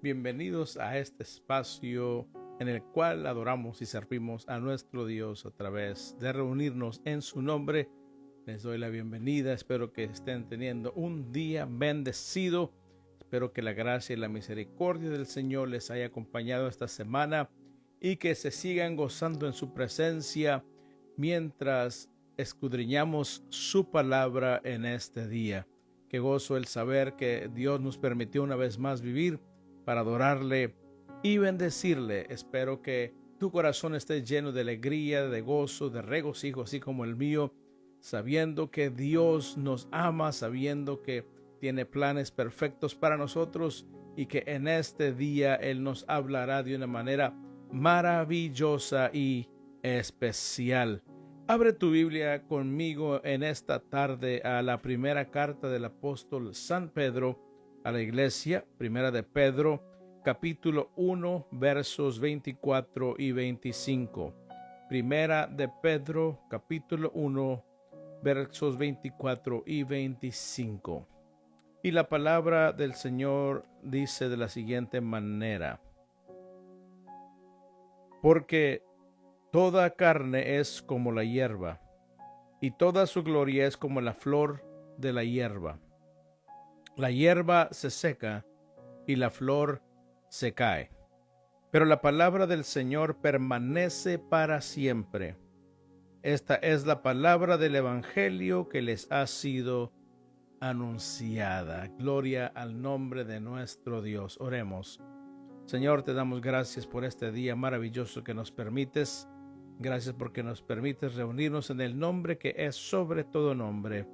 Bienvenidos a este espacio en el cual adoramos y servimos a nuestro Dios a través de reunirnos en su nombre. Les doy la bienvenida, espero que estén teniendo un día bendecido. Espero que la gracia y la misericordia del Señor les haya acompañado esta semana y que se sigan gozando en su presencia mientras escudriñamos su palabra en este día. Qué gozo el saber que Dios nos permitió una vez más vivir para adorarle y bendecirle. Espero que tu corazón esté lleno de alegría, de gozo, de regocijo, así como el mío, sabiendo que Dios nos ama, sabiendo que tiene planes perfectos para nosotros y que en este día Él nos hablará de una manera maravillosa y especial. Abre tu Biblia conmigo en esta tarde a la primera carta del apóstol San Pedro a la iglesia, primera de Pedro, capítulo 1, versos 24 y 25. Primera de Pedro, capítulo 1, versos 24 y 25. Y la palabra del Señor dice de la siguiente manera: porque toda carne es como la hierba, y toda su gloria es como la flor de la hierba. La hierba se seca y la flor se cae, pero la palabra del Señor permanece para siempre. Esta es la palabra del Evangelio que les ha sido anunciada. Gloria al nombre de nuestro Dios. Oremos. Señor, te damos gracias por este día maravilloso que nos permites. Gracias porque nos permites reunirnos en el nombre que es sobre todo nombre,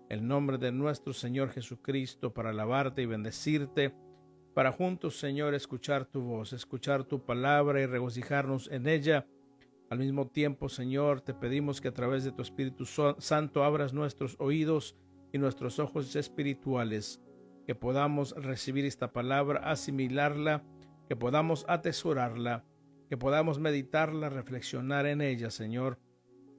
el nombre de nuestro Señor Jesucristo, para alabarte y bendecirte, para juntos, Señor, escuchar tu voz, escuchar tu palabra y regocijarnos en ella. Al mismo tiempo, Señor, te pedimos que a través de tu Espíritu Santo abras nuestros oídos y nuestros ojos espirituales, que podamos recibir esta palabra, asimilarla, que podamos atesorarla, que podamos meditarla, reflexionar en ella, Señor,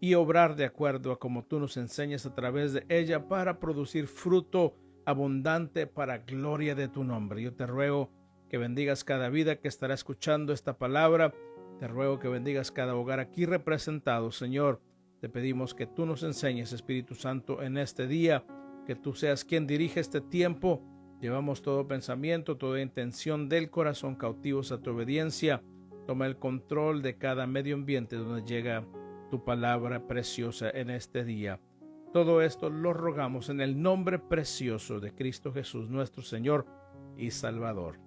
y obrar de acuerdo a como tú nos enseñas a través de ella para producir fruto abundante para gloria de tu nombre. Yo te ruego que bendigas cada vida que estará escuchando esta palabra. Te ruego que bendigas cada hogar aquí representado, Señor. Te pedimos que tú nos enseñes, Espíritu Santo, en este día, que tú seas quien dirige este tiempo. Llevamos todo pensamiento, toda intención del corazón cautivos a tu obediencia. Toma el control de cada medio ambiente donde llega tu palabra preciosa en este día. Todo esto lo rogamos en el nombre precioso de Cristo Jesús, nuestro Señor y Salvador.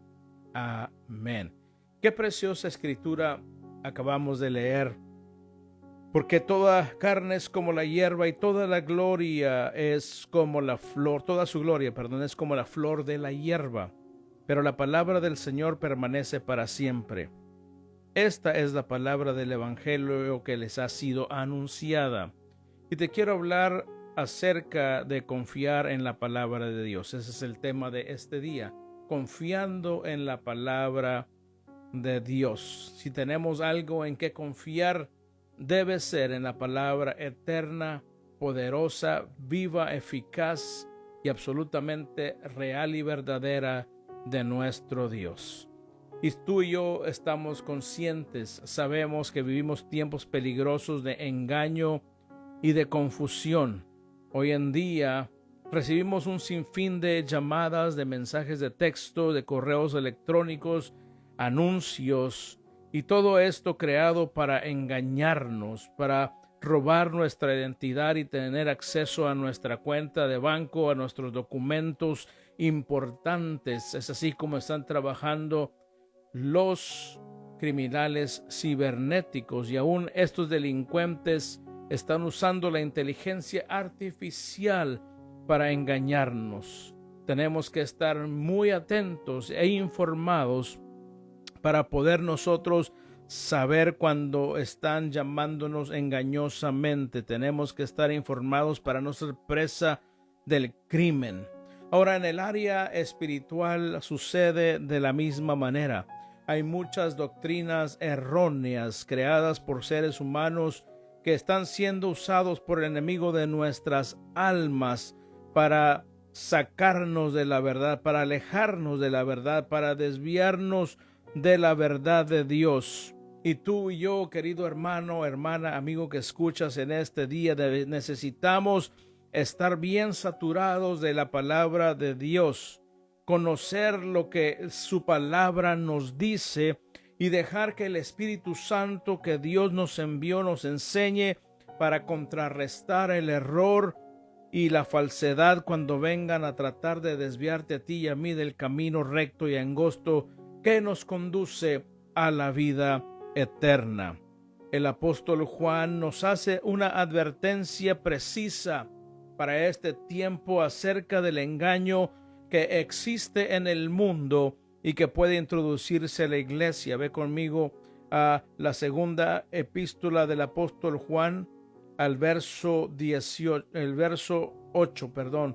Amén. Qué preciosa escritura acabamos de leer. Porque toda carne es como la hierba y toda la gloria es como la flor, toda su gloria, es como la flor de la hierba. Pero la palabra del Señor permanece para siempre. Esta es la palabra del Evangelio que les ha sido anunciada. Y te quiero hablar acerca de confiar en la palabra de Dios. Ese es el tema de este día, confiando en la palabra de Dios. Si tenemos algo en que confiar, debe ser en la palabra eterna, poderosa, viva, eficaz y absolutamente real y verdadera de nuestro Dios. Y tú y yo estamos conscientes, sabemos que vivimos tiempos peligrosos de engaño y de confusión. Hoy en día recibimos un sinfín de llamadas, de mensajes de texto, de correos electrónicos, anuncios, y todo esto creado para engañarnos, para robar nuestra identidad y tener acceso a nuestra cuenta de banco, a nuestros documentos importantes. Es así como están trabajando los criminales cibernéticos, y aún estos delincuentes están usando la inteligencia artificial para engañarnos. Tenemos que estar muy atentos e informados para poder nosotros saber cuando están llamándonos engañosamente. Tenemos que estar informados para no ser presa del crimen. Ahora, en el área espiritual sucede de la misma manera. Hay muchas doctrinas erróneas creadas por seres humanos que están siendo usados por el enemigo de nuestras almas para sacarnos de la verdad, para alejarnos de la verdad, para desviarnos de la verdad de Dios. Y tú y yo, querido hermano, hermana, amigo que escuchas en este día, necesitamos estar bien saturados de la palabra de Dios, conocer lo que su palabra nos dice y dejar que el Espíritu Santo que Dios nos envió nos enseñe para contrarrestar el error y la falsedad cuando vengan a tratar de desviarte a ti y a mí del camino recto y angosto que nos conduce a la vida eterna. El apóstol Juan nos hace una advertencia precisa para este tiempo acerca del engaño que existe en el mundo y que puede introducirse a la iglesia. Ve conmigo a la segunda epístola del apóstol Juan, al verso 8,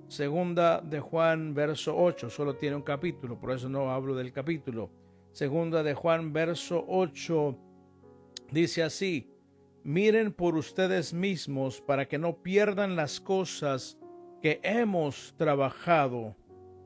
segunda de Juan, verso 8, solo tiene un capítulo, por eso no hablo del capítulo. Segunda de Juan, verso 8, dice así: miren por ustedes mismos para que no pierdan las cosas que hemos trabajado,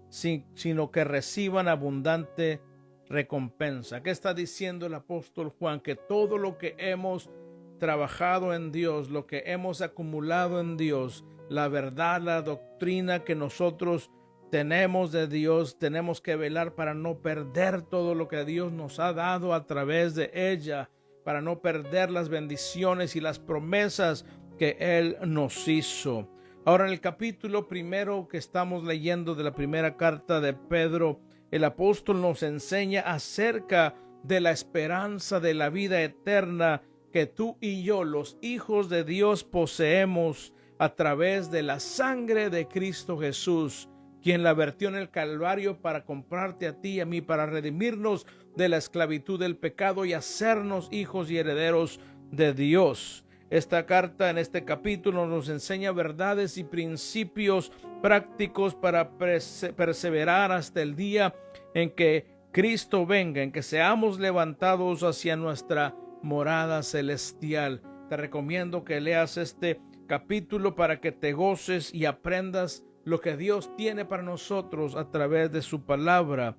sino que reciban abundante recompensa. ¿Qué está diciendo el apóstol Juan? Que todo lo que hemos trabajado en Dios, lo que hemos acumulado en Dios, la verdad, la doctrina que nosotros tenemos de Dios, tenemos que velar para no perder todo lo que Dios nos ha dado a través de ella, para no perder las bendiciones y las promesas que Él nos hizo. Ahora, en el capítulo primero que estamos leyendo de la primera carta de Pedro, el apóstol nos enseña acerca de la esperanza de la vida eterna que tú y yo, los hijos de Dios, poseemos a través de la sangre de Cristo Jesús, quien la vertió en el Calvario para comprarte a ti y a mí, para redimirnos de la esclavitud del pecado y hacernos hijos y herederos de Dios. Esta carta en este capítulo nos enseña verdades y principios prácticos para perseverar hasta el día en que Cristo venga, en que seamos levantados hacia nuestra morada celestial. Te recomiendo que leas este capítulo para que te goces y aprendas lo que Dios tiene para nosotros a través de su palabra.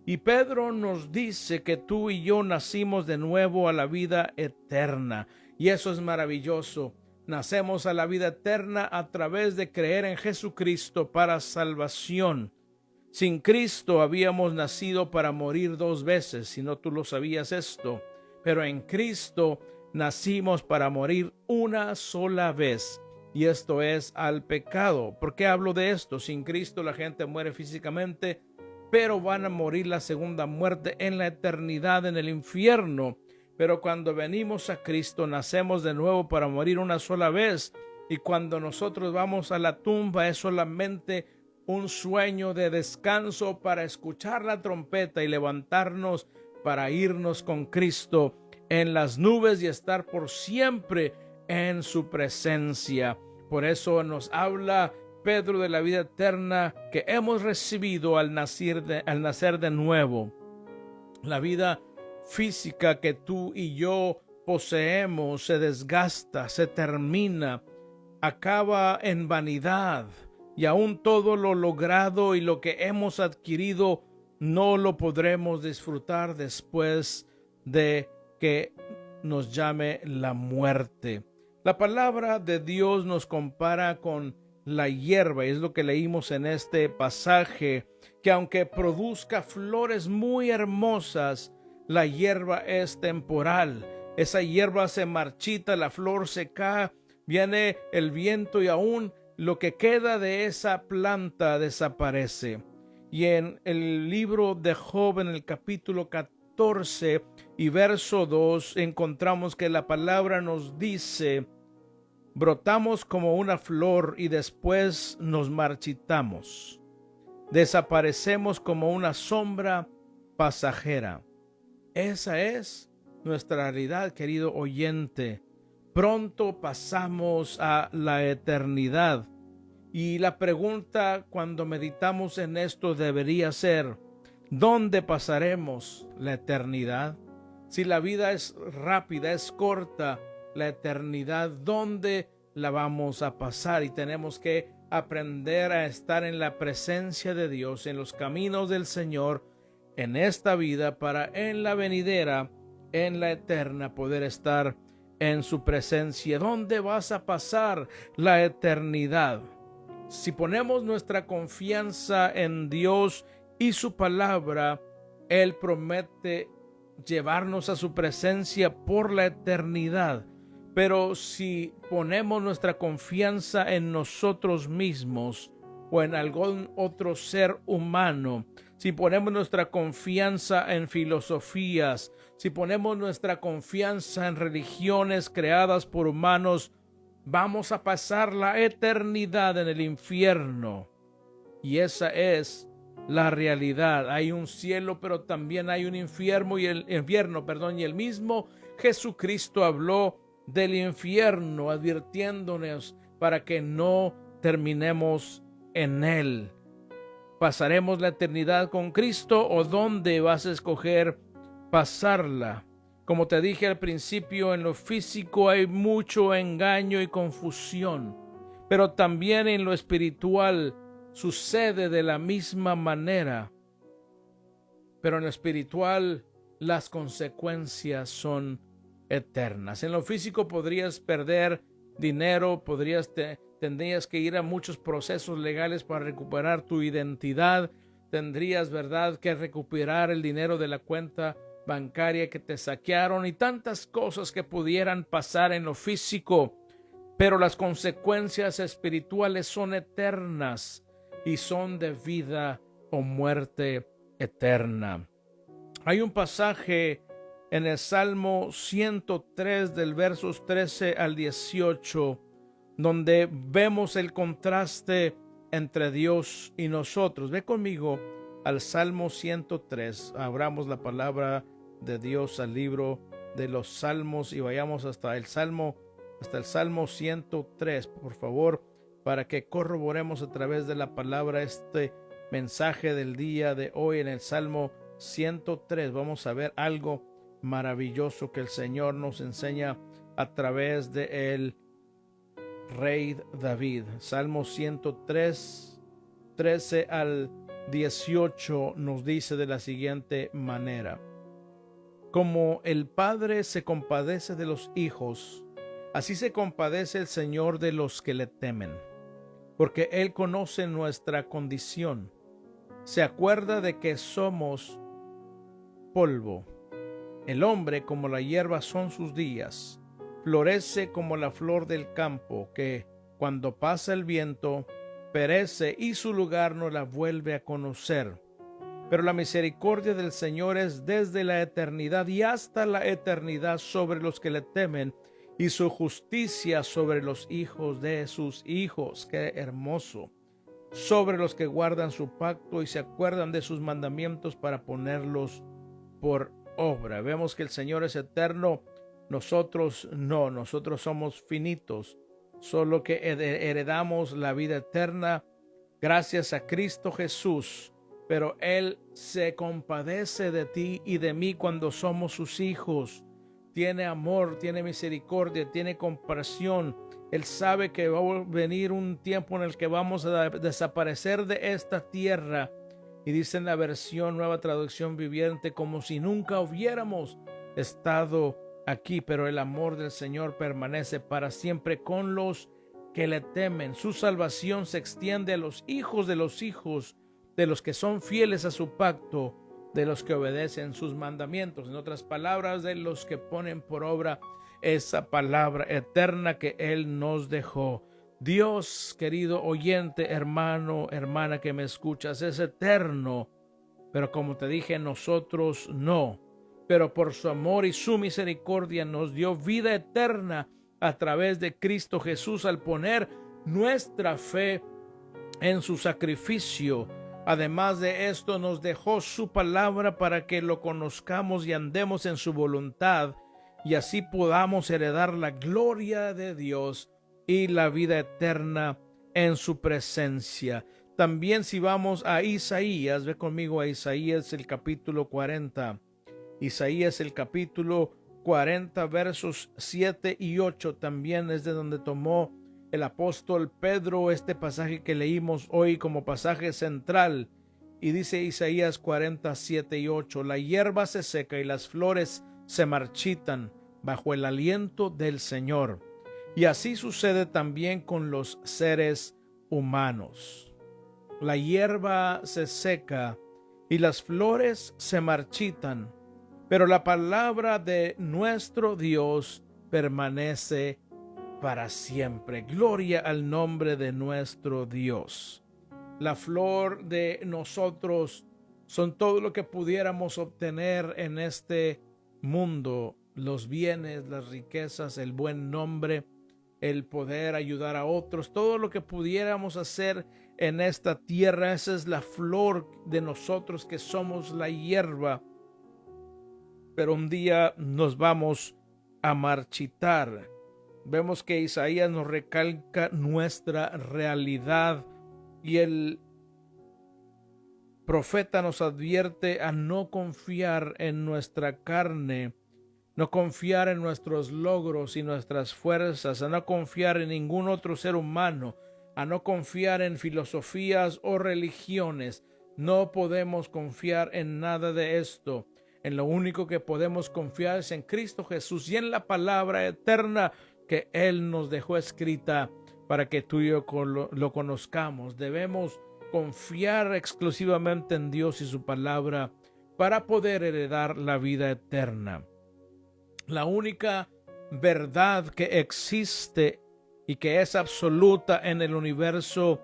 Y Pedro nos dice que tú y yo nacimos de nuevo a la vida eterna. Y eso es maravilloso. Nacemos a la vida eterna a través de creer en Jesucristo para salvación. Sin Cristo habíamos nacido para morir 2 veces, si no tú lo sabías esto. Pero en Cristo nacimos para morir una sola vez, y esto es al pecado. ¿Por qué hablo de esto? Sin Cristo la gente muere físicamente, pero van a morir la segunda muerte en la eternidad en el infierno. Pero cuando venimos a Cristo nacemos de nuevo para morir una sola vez, y cuando nosotros vamos a la tumba es solamente un sueño de descanso para escuchar la trompeta y levantarnos para irnos con Cristo en las nubes y estar por siempre en su presencia. Por eso nos habla Pedro de la vida eterna que hemos recibido al nacer de nuevo. La vida física que tú y yo poseemos se desgasta, se termina, acaba en vanidad, y aún todo lo logrado y lo que hemos adquirido no lo podremos disfrutar después de que nos llame la muerte. La palabra de Dios nos compara con la hierba, y es lo que leímos en este pasaje, que aunque produzca flores muy hermosas, la hierba es temporal. Esa hierba se marchita, la flor se cae, viene el viento y aún lo que queda de esa planta desaparece. Y en el libro de Job, en el capítulo 14 y verso 2, encontramos que la palabra nos dice: brotamos como una flor y después nos marchitamos. Desaparecemos como una sombra pasajera. Esa es nuestra realidad, querido oyente. Pronto pasamos a la eternidad. Y la pregunta cuando meditamos en esto debería ser: ¿dónde pasaremos la eternidad? Si la vida es rápida, es corta, la eternidad, ¿dónde la vamos a pasar? Y tenemos que aprender a estar en la presencia de Dios, en los caminos del Señor, en esta vida, para en la venidera, en la eterna, poder estar en su presencia. ¿Dónde vas a pasar la eternidad? Si ponemos nuestra confianza en Dios y su palabra, Él promete llevarnos a su presencia por la eternidad. Pero si ponemos nuestra confianza en nosotros mismos o en algún otro ser humano, si ponemos nuestra confianza en filosofías, si ponemos nuestra confianza en religiones creadas por humanos, vamos a pasar la eternidad en el infierno. Y esa es la realidad. Hay un cielo, pero también hay un infierno, y el mismo Jesucristo habló del infierno, advirtiéndonos para que no terminemos en él. ¿Pasaremos la eternidad con Cristo o dónde vas a escoger pasarla? Como te dije al principio, en lo físico hay mucho engaño y confusión, pero también en lo espiritual sucede de la misma manera. Pero en lo espiritual las consecuencias son eternas. En lo físico podrías perder dinero, tendrías que ir a muchos procesos legales para recuperar tu identidad, tendrías, ¿verdad?, que recuperar el dinero de la cuenta bancaria que te saquearon y tantas cosas que pudieran pasar en lo físico, pero las consecuencias espirituales son eternas y son de vida o muerte eterna. Hay un pasaje en el Salmo 103 del versos 13 al 18 donde vemos el contraste entre Dios y nosotros. Ve conmigo al Salmo 103. Abramos la palabra de Dios al libro de los Salmos y vayamos hasta el Salmo 103, por favor, para que corroboremos a través de la palabra este mensaje del día de hoy. En el Salmo 103 vamos a ver algo maravilloso que el Señor nos enseña a través de el Rey David. Salmo 103, 13 al 18 nos dice de la siguiente manera: como el Padre se compadece de los hijos, así se compadece el Señor de los que le temen, porque Él conoce nuestra condición, se acuerda de que somos polvo. El hombre como la hierba son sus días, florece como la flor del campo, que cuando pasa el viento perece y su lugar no la vuelve a conocer. Pero la misericordia del Señor es desde la eternidad y hasta la eternidad sobre los que le temen, y su justicia sobre los hijos de sus hijos. Qué hermoso. Sobre los que guardan su pacto y se acuerdan de sus mandamientos para ponerlos por obra. Vemos que el Señor es eterno, nosotros no, nosotros somos finitos, solo que heredamos la vida eterna gracias a Cristo Jesús, pero Él se compadece de ti y de mí cuando somos sus hijos. Tiene amor, tiene misericordia, tiene compasión. Él sabe que va a venir un tiempo en el que vamos a desaparecer de esta tierra. Y dice en la versión Nueva Traducción Viviente, como si nunca hubiéramos estado aquí, pero el amor del Señor permanece para siempre con los que le temen. Su salvación se extiende a los hijos, de los que son fieles a su pacto, de los que obedecen sus mandamientos. En otras palabras, de los que ponen por obra esa palabra eterna que Él nos dejó. Dios, querido oyente, hermano, hermana que me escuchas, es eterno, pero como te dije, nosotros no. Pero por su amor y su misericordia nos dio vida eterna a través de Cristo Jesús al poner nuestra fe en su sacrificio. Además de esto, nos dejó su palabra para que lo conozcamos y andemos en su voluntad, y así podamos heredar la gloria de Dios y la vida eterna en su presencia. También si vamos a Isaías, ve conmigo a Isaías el capítulo 40. Isaías el capítulo 40 versos 7 y 8 también es de donde tomó el apóstol Pedro este pasaje que leímos hoy como pasaje central, y dice Isaías 47:8, la hierba se seca y las flores se marchitan bajo el aliento del Señor. Y así sucede también con los seres humanos. La hierba se seca y las flores se marchitan, pero la palabra de nuestro Dios permanece para siempre. Gloria al nombre de nuestro Dios. La flor de nosotros son todo lo que pudiéramos obtener en este mundo, los bienes, las riquezas, el buen nombre, el poder ayudar a otros, todo lo que pudiéramos hacer en esta tierra. Esa es la flor de nosotros, que somos la hierba, pero un día nos vamos a marchitar. Vemos que Isaías nos recalca nuestra realidad, y el profeta nos advierte a no confiar en nuestra carne, no confiar en nuestros logros y nuestras fuerzas, a no confiar en ningún otro ser humano, a no confiar en filosofías o religiones. No podemos confiar en nada de esto. En lo único que podemos confiar es en Cristo Jesús y en la palabra eterna que Él nos dejó escrita para que tú y yo lo conozcamos. Debemos confiar exclusivamente en Dios y su palabra para poder heredar la vida eterna. La única verdad que existe y que es absoluta en el universo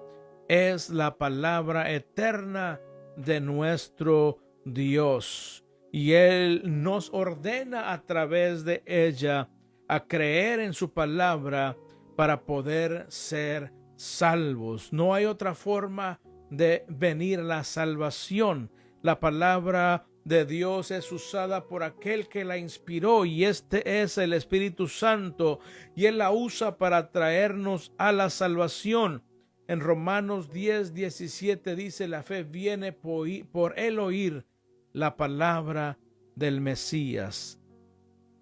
es la palabra eterna de nuestro Dios. Y Él nos ordena a través de ella a creer en su palabra para poder ser salvos. No hay otra forma de venir la salvación. La palabra de Dios es usada por aquel que la inspiró, y este es el Espíritu Santo, y Él la usa para traernos a la salvación. En Romanos 10:17 dice, la fe viene por el oír la palabra del Mesías.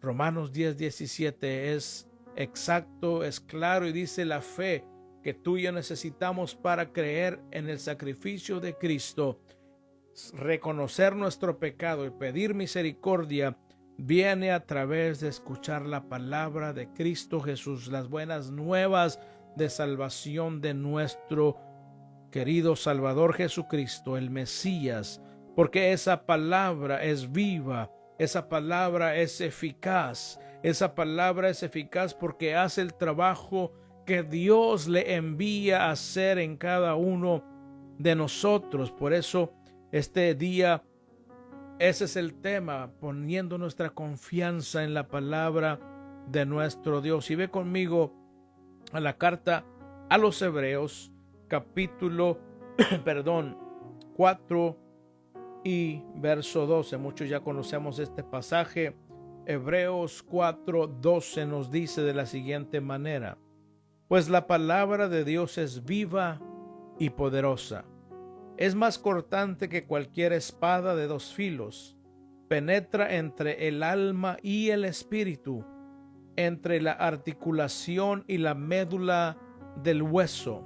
Romanos 10:17 es exacto, es claro, y dice la fe que tú y yo necesitamos para creer en el sacrificio de Cristo, reconocer nuestro pecado y pedir misericordia, viene a través de escuchar la palabra de Cristo Jesús, las buenas nuevas de salvación de nuestro querido Salvador Jesucristo, el Mesías, porque esa palabra es viva, esa palabra es eficaz, esa palabra es eficaz porque hace el trabajo que Dios le envía a hacer en cada uno de nosotros. Por eso este día, ese es el tema, poniendo nuestra confianza en la palabra de nuestro Dios. Y ve conmigo a la carta a los Hebreos, capítulo 4 y verso 12. Muchos ya conocemos este pasaje. Hebreos 4:12 nos dice de la siguiente manera: pues la palabra de Dios es viva y poderosa, es más cortante que cualquier espada de dos filos, penetra entre el alma y el espíritu, entre la articulación y la médula del hueso,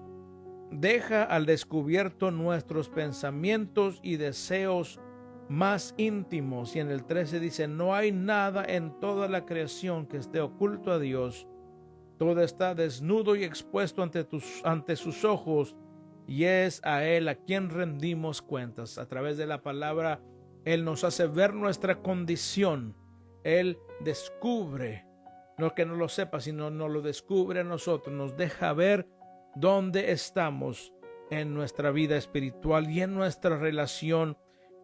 deja al descubierto nuestros pensamientos y deseos más íntimos. Y en el 13 dice, no hay nada en toda la creación que esté oculto a Dios, todo está desnudo y expuesto ante sus ojos, y es a Él a quien rendimos cuentas. A través de la palabra, Él nos hace ver nuestra condición. Él descubre, no que no lo sepa, sino nos lo descubre a nosotros, nos deja ver dónde estamos en nuestra vida espiritual y en nuestra relación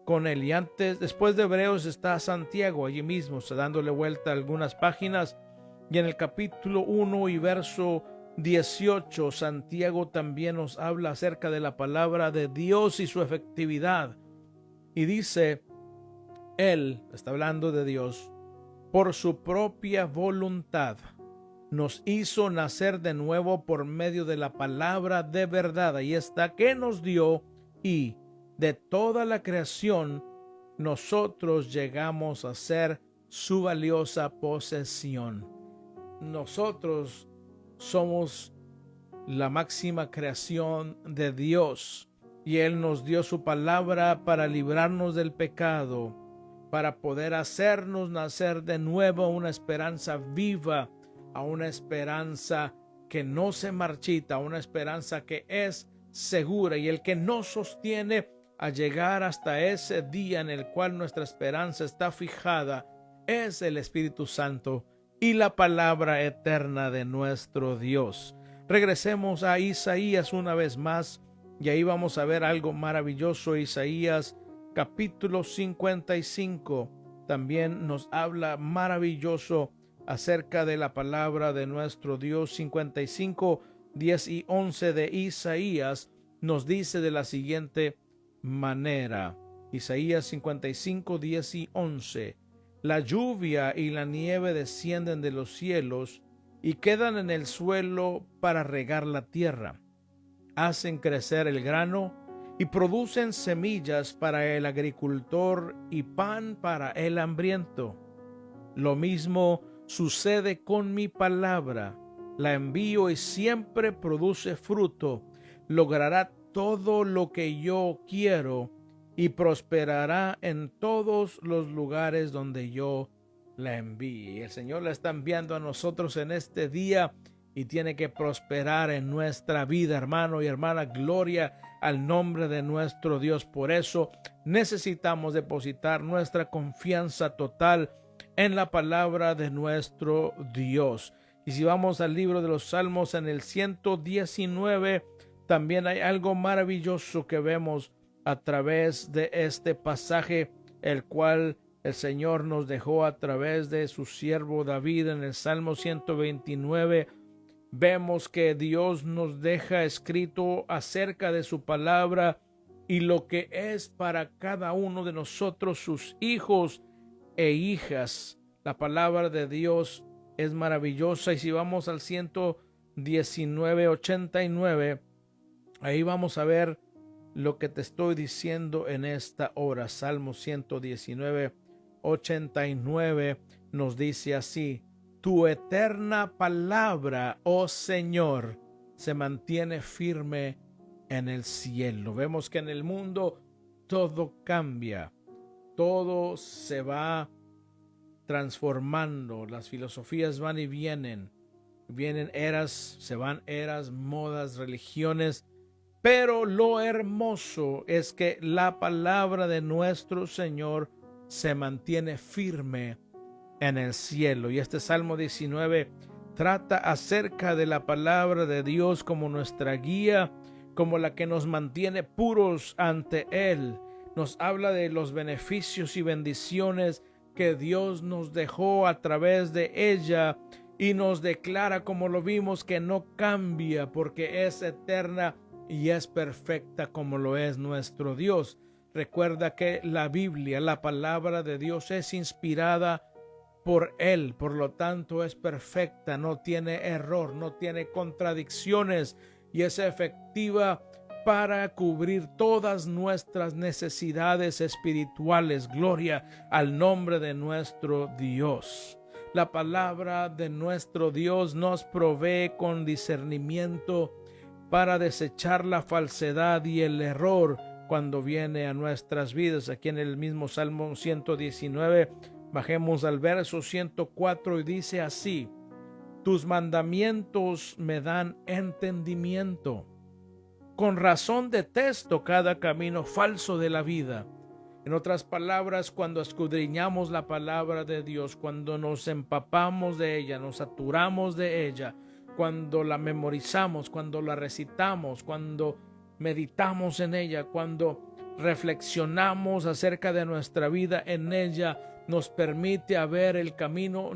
con Él. Y después de Hebreos está Santiago, allí mismo, dándole vuelta a algunas páginas, y en el capítulo 1 y verso 18, Santiago también nos habla acerca de la palabra de Dios y su efectividad. Y dice, Él, está hablando de Dios, por su propia voluntad nos hizo nacer de nuevo por medio de la palabra de verdad. Ahí está, que nos dio, y de toda la creación nosotros llegamos a ser su valiosa posesión. Nosotros somos la máxima creación de Dios. Y Él nos dio su palabra para librarnos del pecado, para poder hacernos nacer de nuevo a una esperanza viva, a una esperanza que no se marchita, a una esperanza que es segura, y el que nos sostiene a llegar hasta ese día en el cual nuestra esperanza está fijada es el Espíritu Santo y la palabra eterna de nuestro Dios. Regresemos a Isaías una vez más, y ahí vamos a ver algo maravilloso. Isaías capítulo 55 también nos habla maravilloso acerca de la palabra de nuestro Dios. 55, 10 y 11 de Isaías nos dice de la siguiente manera. Isaías 55, 10 y 11. La lluvia y la nieve descienden de los cielos y quedan en el suelo para regar la tierra. Hacen crecer el grano y producen semillas para el agricultor y pan para el hambriento. Lo mismo sucede con mi palabra. La envío y siempre produce fruto. Logrará todo lo que yo quiero y prosperará en todos los lugares donde yo la envíe. El Señor la está enviando a nosotros en este día y tiene que prosperar en nuestra vida, hermano y hermana. Gloria al nombre de nuestro Dios. Por eso necesitamos depositar nuestra confianza total en la palabra de nuestro Dios. Y si vamos al libro de los Salmos, en el 119, también hay algo maravilloso que vemos a través de este pasaje, el cual el Señor nos dejó a través de su siervo David. En el Salmo 129 vemos que Dios nos deja escrito acerca de su palabra y lo que es para cada uno de nosotros, sus hijos e hijas. La palabra de Dios es maravillosa. Y si vamos al 119, 89, ahí vamos a ver lo que te estoy diciendo en esta hora. Salmo 119, 89 nos dice así: tu eterna palabra, oh Señor, se mantiene firme en el cielo. Vemos que en el mundo todo cambia, todo se va transformando, las filosofías van y vienen eras, se van eras, modas, religiones, pero lo hermoso es que la palabra de nuestro Señor se mantiene firme en el cielo. Y este Salmo 19 trata acerca de la palabra de Dios como nuestra guía, como la que nos mantiene puros ante Él. Nos habla de los beneficios y bendiciones que Dios nos dejó a través de ella, y nos declara, como lo vimos, que no cambia porque es eterna y es perfecta como lo es nuestro Dios. Recuerda que la Biblia, la palabra de Dios, es inspirada por Él, por lo tanto es perfecta, no tiene error, no tiene contradicciones y es efectiva para cubrir todas nuestras necesidades espirituales. Gloria al nombre de nuestro Dios. La palabra de nuestro Dios nos provee con discernimiento para desechar la falsedad y el error cuando viene a nuestras vidas. Aquí en el mismo Salmo 119, bajemos al verso 104 y dice así: tus mandamientos me dan entendimiento. Con razón detesto cada camino falso de la vida. En otras palabras, cuando escudriñamos la palabra de Dios, cuando nos empapamos de ella, nos saturamos de ella, cuando la memorizamos, cuando la recitamos, cuando meditamos en ella, cuando reflexionamos acerca de nuestra vida en ella, nos permite ver el camino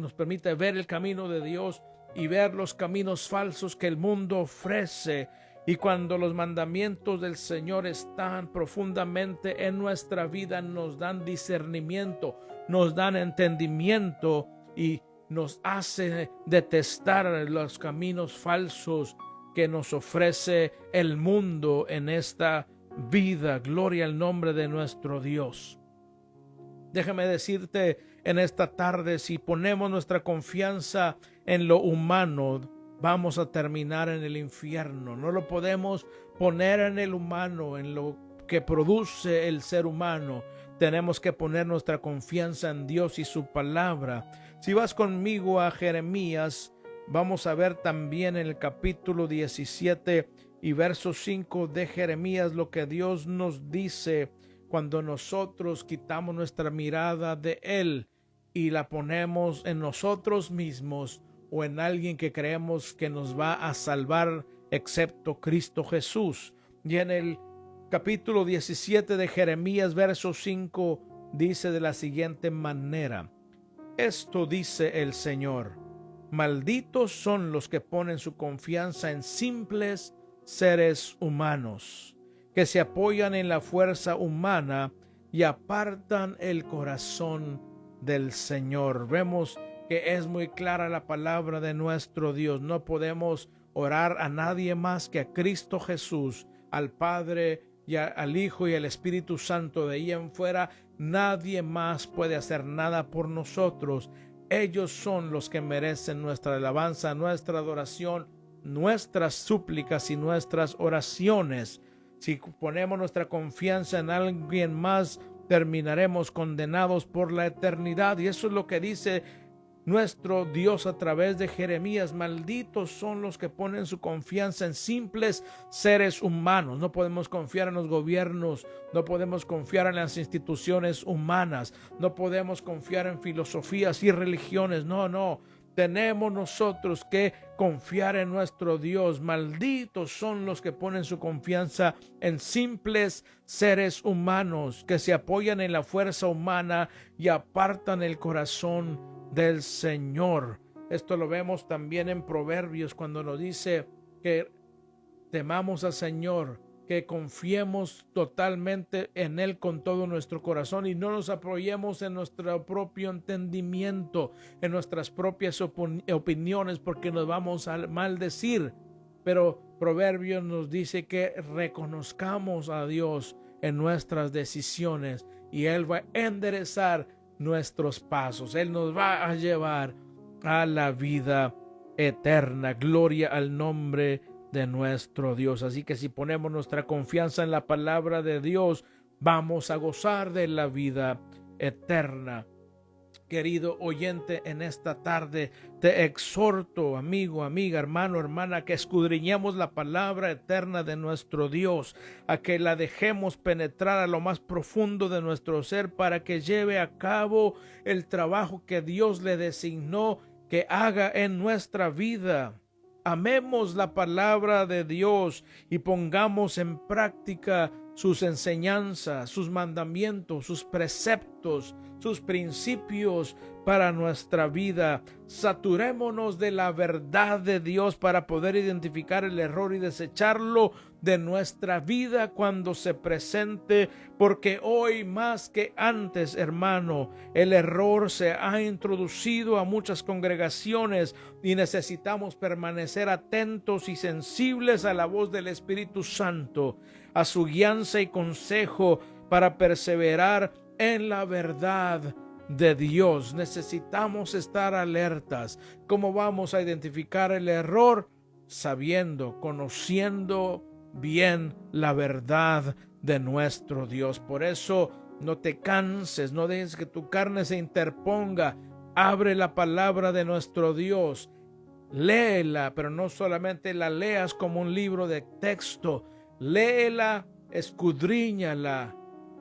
de Dios y ver los caminos falsos que el mundo ofrece. Y cuando los mandamientos del Señor están profundamente en nuestra vida, nos dan discernimiento, nos dan entendimiento y nos hace detestar los caminos falsos que nos ofrece el mundo en esta vida. Gloria al nombre de nuestro Dios. Déjame decirte en esta tarde, si ponemos nuestra confianza en lo humano, vamos a terminar en el infierno. No lo podemos poner en el humano, en lo que produce el ser humano. Tenemos que poner nuestra confianza en Dios y su palabra. Si vas conmigo a Jeremías, vamos a ver también en el capítulo 17 y verso 5 de Jeremías lo que Dios nos dice cuando nosotros quitamos nuestra mirada de Él y la ponemos en nosotros mismos o en alguien que creemos que nos va a salvar, excepto Cristo Jesús. Y en el capítulo 17 de Jeremías, verso 5, dice de la siguiente manera: esto dice el Señor: malditos son los que ponen su confianza en simples seres humanos, que se apoyan en la fuerza humana y apartan el corazón del Señor. Vemos que es muy clara la palabra de nuestro Dios. No podemos orar a nadie más que a Cristo Jesús, al Padre y al Hijo y al Espíritu Santo. De ahí en fuera nadie más puede hacer nada por nosotros. Ellos son los que merecen nuestra alabanza, nuestra adoración, nuestras súplicas y nuestras oraciones. Si ponemos nuestra confianza en alguien más, terminaremos condenados por la eternidad. Y eso es lo que dice nuestro Dios a través de Jeremías: malditos son los que ponen su confianza en simples seres humanos. No podemos confiar en los gobiernos, no podemos confiar en las instituciones humanas, no podemos confiar en filosofías y religiones. No. Tenemos nosotros que confiar en nuestro Dios. Malditos son los que ponen su confianza en simples seres humanos, que se apoyan en la fuerza humana y apartan el corazón del Señor. Esto lo vemos también en Proverbios, cuando nos dice que temamos al Señor, que confiemos totalmente en Él con todo nuestro corazón y no nos apoyemos en nuestro propio entendimiento, en nuestras propias opiniones, porque nos vamos a maldecir. Pero Proverbios nos dice que reconozcamos a Dios en nuestras decisiones y Él va a enderezar nuestros pasos. Él nos va a llevar a la vida eterna. Gloria al nombre de nuestro Dios. Así que si ponemos nuestra confianza en la palabra de Dios, vamos a gozar de la vida eterna. Querido oyente, en esta tarde te exhorto, amigo, amiga, hermano, hermana, que escudriñemos la palabra eterna de nuestro Dios, a que la dejemos penetrar a lo más profundo de nuestro ser para que lleve a cabo el trabajo que Dios le designó que haga en nuestra vida. Amemos la palabra de Dios y pongamos en práctica sus enseñanzas, sus mandamientos, sus preceptos, sus principios para nuestra vida. Saturémonos de la verdad de Dios para poder identificar el error y desecharlo de nuestra vida cuando se presente, porque hoy más que antes, hermano, el error se ha introducido a muchas congregaciones y necesitamos permanecer atentos y sensibles a la voz del Espíritu Santo, a su guianza y consejo para perseverar en la verdad de Dios. Necesitamos estar alertas. ¿Cómo vamos a identificar el error? Sabiendo, conociendo bien la verdad de nuestro Dios. Por eso no te canses, no dejes que tu carne se interponga. Abre la palabra de nuestro Dios, léela, pero no solamente la leas como un libro de texto. Léela, escudriñala,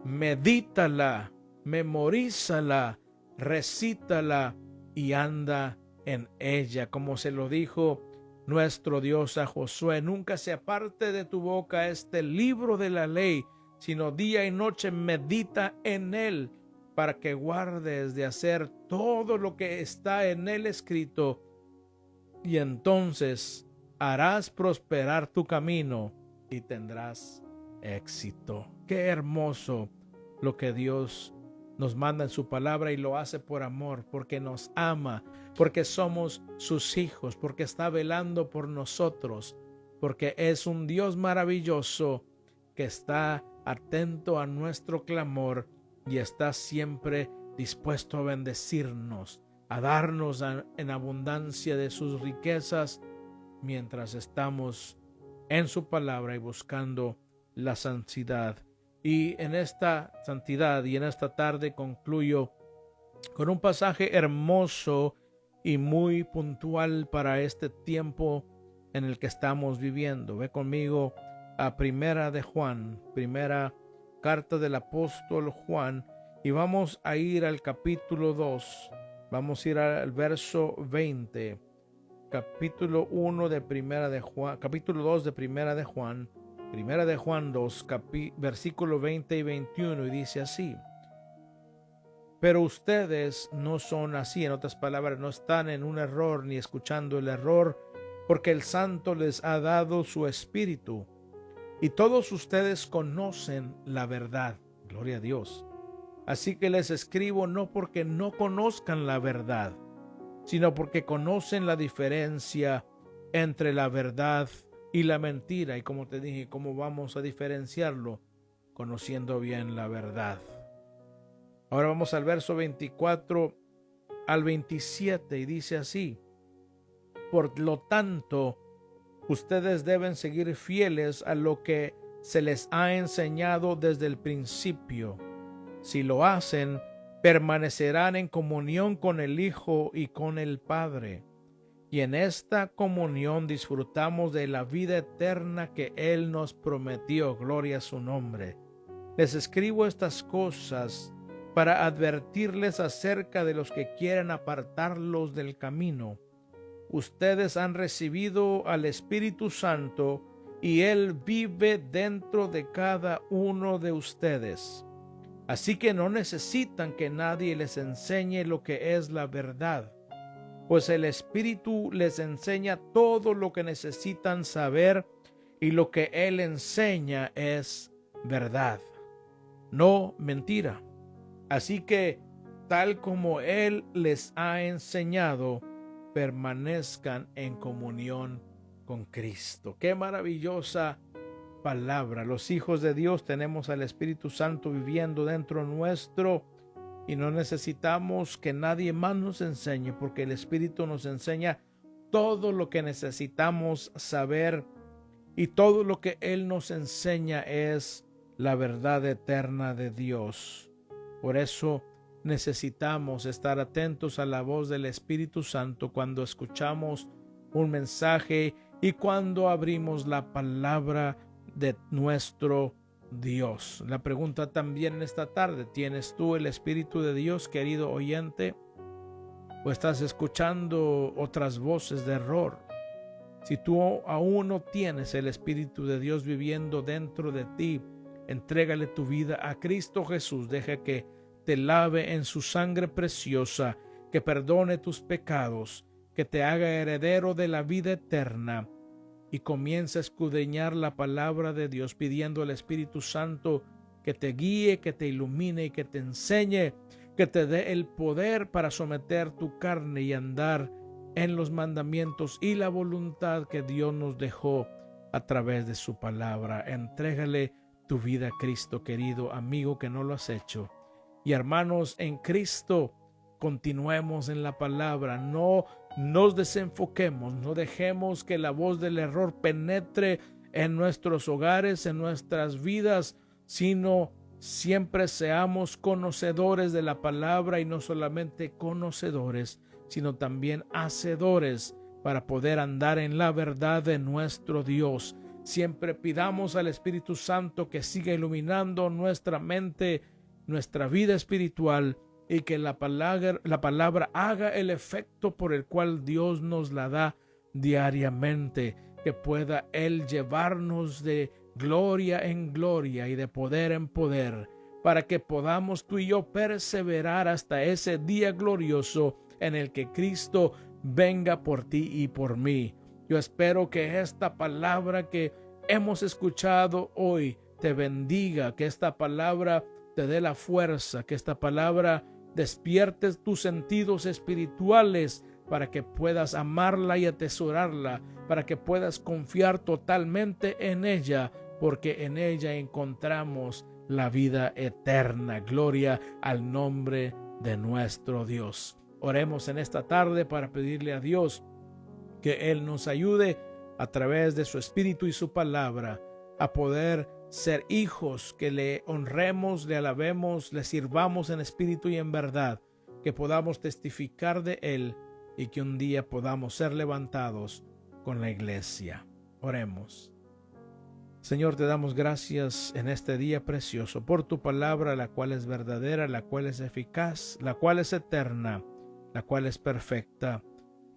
medítala, memorízala, recítala y anda en ella. Como se lo dijo nuestro Dios a Josué: nunca se aparte de tu boca este libro de la ley, sino día y noche medita en él, para que guardes de hacer todo lo que está en él escrito, y entonces harás prosperar tu camino y tendrás éxito. Qué hermoso lo que Dios nos manda en su palabra, y lo hace por amor, porque nos ama, porque somos sus hijos, porque está velando por nosotros, porque es un Dios maravilloso que está atento a nuestro clamor y está siempre dispuesto a bendecirnos, a darnos en abundancia de sus riquezas mientras estamos en su palabra y buscando la santidad. Y en esta santidad y en esta tarde concluyo con un pasaje hermoso y muy puntual para este tiempo en el que estamos viviendo. Ve conmigo a Primera de Juan, primera carta del apóstol Juan, y vamos a ir al capítulo 2. Vamos a ir al verso 20. Capítulo 1 de Primera de Juan, capítulo 2 de Primera de Juan 2, versículo 20 y 21, y dice así: pero ustedes no son así. En otras palabras, no están en un error ni escuchando el error, porque el Santo les ha dado su Espíritu. Y todos ustedes conocen la verdad. Gloria a Dios. Así que les escribo no porque no conozcan la verdad, sino porque conocen la diferencia entre la verdad y la mentira. Y como te dije, ¿cómo vamos a diferenciarlo? Conociendo bien la verdad. Ahora vamos al verso 24 al 27 y dice así: por lo tanto, ustedes deben seguir fieles a lo que se les ha enseñado desde el principio. Si lo hacen, permanecerán en comunión con el Hijo y con el Padre. Y en esta comunión disfrutamos de la vida eterna que Él nos prometió. Gloria a su nombre. Les escribo estas cosas para advertirles acerca de los que quieren apartarlos del camino. Ustedes han recibido al Espíritu Santo y Él vive dentro de cada uno de ustedes. Así que no necesitan que nadie les enseñe lo que es la verdad, pues el Espíritu les enseña todo lo que necesitan saber, y lo que Él enseña es verdad, no mentira. Así que, tal como Él les ha enseñado, permanezcan en comunión con Cristo. Qué maravillosa palabra. Los hijos de Dios tenemos al Espíritu Santo viviendo dentro nuestro y no necesitamos que nadie más nos enseñe, porque el Espíritu nos enseña todo lo que necesitamos saber, y todo lo que Él nos enseña es la verdad eterna de Dios. Por eso necesitamos estar atentos a la voz del Espíritu Santo cuando escuchamos un mensaje y cuando abrimos la palabra de nuestro Dios. La pregunta también en esta tarde: ¿tienes tú el Espíritu de Dios, querido oyente? ¿O estás escuchando otras voces de error? Si tú aún no tienes el Espíritu de Dios viviendo dentro de ti, entrégale tu vida a Cristo Jesús. Deja que te lave en su sangre preciosa, que perdone tus pecados, que te haga heredero de la vida eterna, y comienza a escudriñar la palabra de Dios, pidiendo al Espíritu Santo que te guíe, que te ilumine y que te enseñe, que te dé el poder para someter tu carne y andar en los mandamientos y la voluntad que Dios nos dejó a través de su palabra. Entrégale tu vida a Cristo, querido amigo, que no lo has hecho. Y hermanos, en Cristo continuemos en la palabra, no nos desenfoquemos, no dejemos que la voz del error penetre en nuestros hogares, en nuestras vidas, sino siempre seamos conocedores de la palabra, y no solamente conocedores, sino también hacedores, para poder andar en la verdad de nuestro Dios. Siempre pidamos al Espíritu Santo que siga iluminando nuestra mente, nuestra vida espiritual, y que la palabra haga el efecto por el cual Dios nos la da diariamente, que pueda Él llevarnos de gloria en gloria y de poder en poder, para que podamos tú y yo perseverar hasta ese día glorioso en el que Cristo venga por ti y por mí. Yo espero que esta palabra que hemos escuchado hoy te bendiga, que esta palabra te dé la fuerza, que esta palabra despierte tus sentidos espirituales para que puedas amarla y atesorarla, para que puedas confiar totalmente en ella, porque en ella encontramos la vida eterna. Gloria al nombre de nuestro Dios. Oremos en esta tarde para pedirle a Dios que Él nos ayude a través de su Espíritu y su palabra, a poder ser hijos que le honremos, le alabemos, le sirvamos en espíritu y en verdad, que podamos testificar de Él y que un día podamos ser levantados con la iglesia. Oremos. Señor, te damos gracias en este día precioso por tu palabra, la cual es verdadera, la cual es eficaz, la cual es eterna, la cual es perfecta.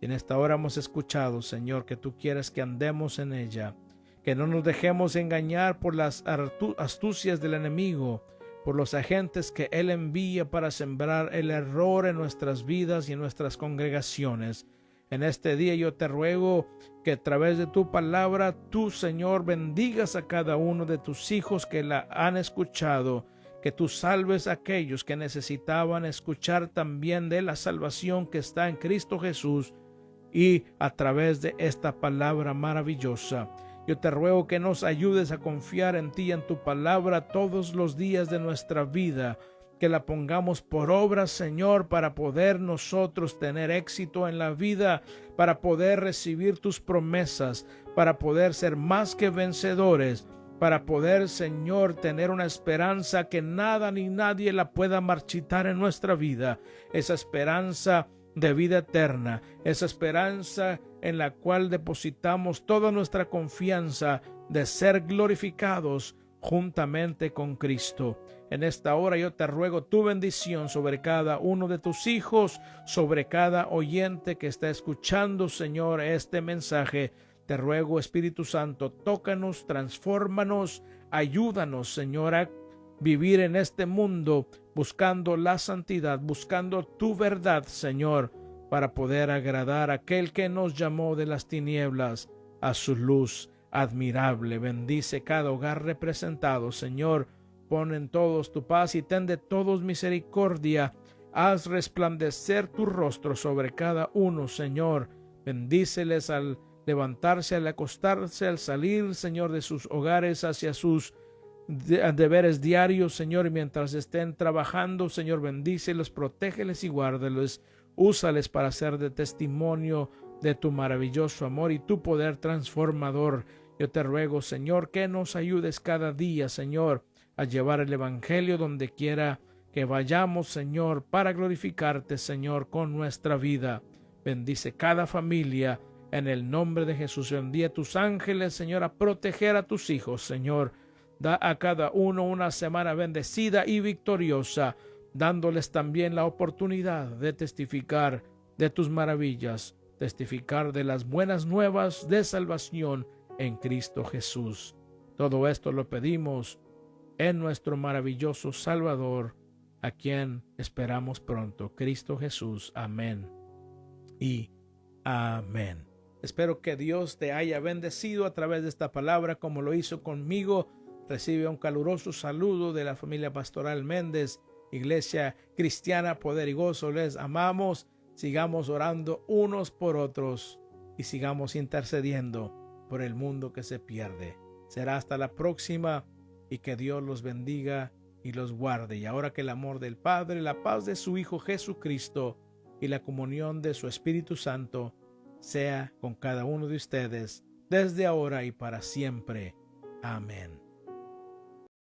Y en esta hora hemos escuchado, Señor, que tú quieres que andemos en ella, que no nos dejemos engañar por las astucias del enemigo, por los agentes que él envía para sembrar el error en nuestras vidas y en nuestras congregaciones. En este día yo te ruego que a través de tu palabra, tú, Señor, bendigas a cada uno de tus hijos que la han escuchado, que tú salves a aquellos que necesitaban escuchar también de la salvación que está en Cristo Jesús, y a través de esta palabra maravillosa. Yo te ruego que nos ayudes a confiar en ti y en tu palabra todos los días de nuestra vida, que la pongamos por obra, Señor, para poder nosotros tener éxito en la vida, para poder recibir tus promesas, para poder ser más que vencedores, para poder, Señor, tener una esperanza que nada ni nadie la pueda marchitar en nuestra vida, esa esperanza de vida eterna, esa esperanza en la cual depositamos toda nuestra confianza de ser glorificados juntamente con Cristo. En esta hora yo te ruego tu bendición sobre cada uno de tus hijos, sobre cada oyente que está escuchando, Señor, este mensaje. Te ruego, Espíritu Santo, tócanos, transfórmanos, ayúdanos, Señor, a vivir en este mundo buscando la santidad, buscando tu verdad, Señor, para poder agradar a aquel que nos llamó de las tinieblas a su luz admirable. Bendice cada hogar representado, Señor. Pon en todos tu paz y ten de todos misericordia. Haz resplandecer tu rostro sobre cada uno, Señor. Bendíceles al levantarse, al acostarse, al salir, Señor, de sus hogares hacia sus deberes diarios, Señor, y mientras estén trabajando, Señor, bendícelos, protégeles y guárdelos. Úsales para ser de testimonio de tu maravilloso amor y tu poder transformador. Yo te ruego, Señor, que nos ayudes cada día, Señor, a llevar el evangelio donde quiera que vayamos, Señor, para glorificarte, Señor, con nuestra vida. Bendice cada familia en el nombre de Jesús. Envía tus ángeles, Señor, a proteger a tus hijos, Señor. Da a cada uno una semana bendecida y victoriosa, dándoles también la oportunidad de testificar de tus maravillas, testificar de las buenas nuevas de salvación en Cristo Jesús. Todo esto lo pedimos en nuestro maravilloso Salvador, a quien esperamos pronto, Cristo Jesús. Amén y amén. Espero que Dios te haya bendecido a través de esta palabra como lo hizo conmigo. Recibe un caluroso saludo de la familia Pastoral Méndez, Iglesia Cristiana Poder y Gozo. Les amamos. Sigamos orando unos por otros y sigamos intercediendo por el mundo que se pierde. Será hasta la próxima y que Dios los bendiga y los guarde. Y ahora que el amor del Padre, la paz de su Hijo Jesucristo y la comunión de su Espíritu Santo sea con cada uno de ustedes desde ahora y para siempre. Amén.